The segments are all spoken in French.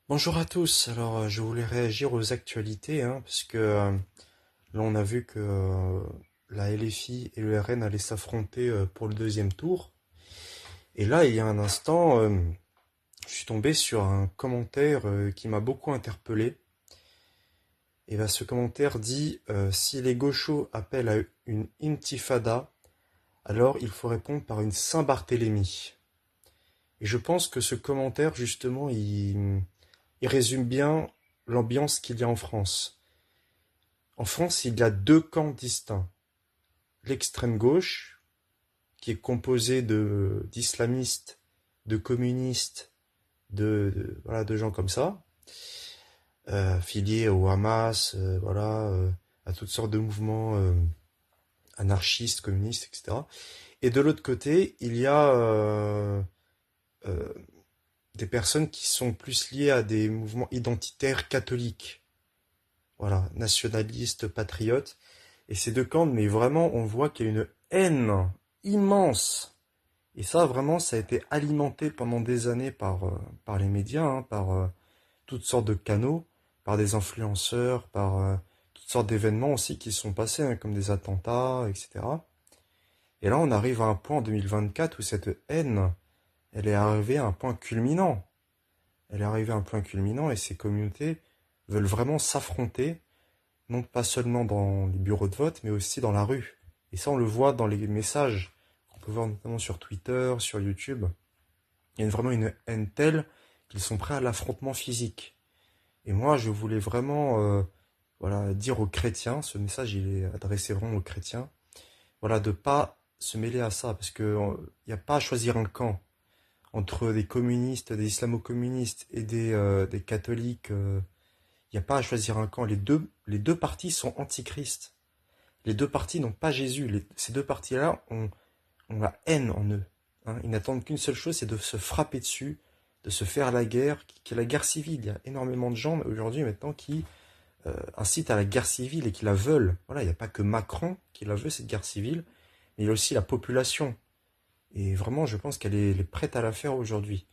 Bonjour à tous. Alors, je voulais réagir aux actualités, parce que là, on a vu que la LFI et le RN allaient s'affronter pour le deuxième tour. Et là, il y a un instant, je suis tombé sur un commentaire qui m'a beaucoup interpellé. Et ben, ce commentaire dit si les gauchos appellent à une intifada, alors il faut répondre par une Saint-Barthélemy. Et je pense que ce commentaire, justement, il résume bien l'ambiance qu'il y a en France. En France, il y a deux camps distincts. L'extrême gauche, qui est composée d'islamistes, de communistes, voilà, de gens comme ça, affiliés au Hamas, voilà, à toutes sortes de mouvements anarchistes, communistes, etc. Et de l'autre côté, il y a euh, des personnes qui sont plus liées à des mouvements identitaires catholiques, voilà, nationalistes, patriotes. Et ces deux camps, mais vraiment, on voit qu'il y a une haine immense. Et ça, vraiment, ça a été alimenté pendant des années par les médias, par toutes sortes de canaux, par des influenceurs, par toutes sortes d'événements aussi qui se sont passés, comme des attentats, etc. Et là, on arrive à un point en 2024 où cette haine, elle est arrivée à un point culminant. Elle est arrivée à un point culminant et ces communautés veulent vraiment s'affronter, non pas seulement dans les bureaux de vote, mais aussi dans la rue. Et ça, on le voit dans les messages qu'on peut voir notamment sur Twitter, sur YouTube. Il y a vraiment une haine telle qu'ils sont prêts à l'affrontement physique. Et moi, je voulais vraiment voilà, dire aux chrétiens, ce message il est adressé vraiment aux chrétiens, voilà, de pas se mêler à ça, parce que il n'y a pas à choisir un camp entre des communistes, des islamo-communistes et des catholiques. Il n'y a pas à choisir un camp. Les deux partis sont antichrist. Les deux partis n'ont pas Jésus. Ces deux partis-là ont la haine en eux. Ils n'attendent qu'une seule chose, c'est de se frapper dessus, de se faire la guerre, qui est la guerre civile. Il y a énormément de gens aujourd'hui maintenant qui incitent à la guerre civile et qui la veulent. Voilà, il n'y a pas que Macron qui la veut, cette guerre civile, mais il y a aussi la population. Et vraiment, je pense qu'elle est prête à la faire aujourd'hui.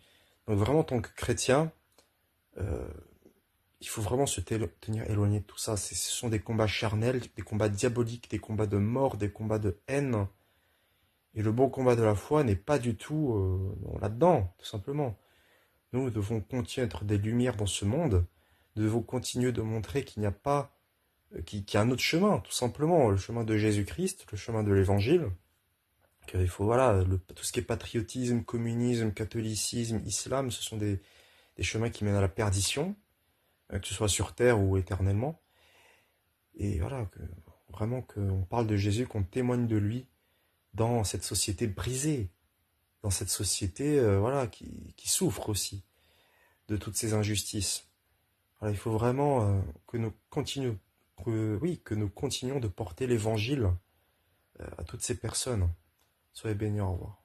Donc vraiment, en tant que chrétien, euh, il faut vraiment se tenir éloigné de tout ça. Ce sont des combats charnels, des combats diaboliques, des combats de mort, des combats de haine. Et le bon combat de la foi n'est pas du tout là-dedans, tout simplement. Nous devons continuer à être des lumières dans ce monde. Nous devons continuer de montrer qu'il n'y a pas, qu'il y a un autre chemin, tout simplement, le chemin de Jésus-Christ, le chemin de l'Évangile. Qu'il faut, voilà, tout ce qui est patriotisme, communisme, catholicisme, islam, ce sont des chemins qui mènent à la perdition, que ce soit sur terre ou éternellement. Et voilà, vraiment qu'on parle de Jésus, qu'on témoigne de lui dans cette société brisée, dans cette société voilà, qui souffre aussi de toutes ces injustices. Voilà, il faut vraiment que nous continuions de porter l'évangile à toutes ces personnes. Soyez bénis, au revoir.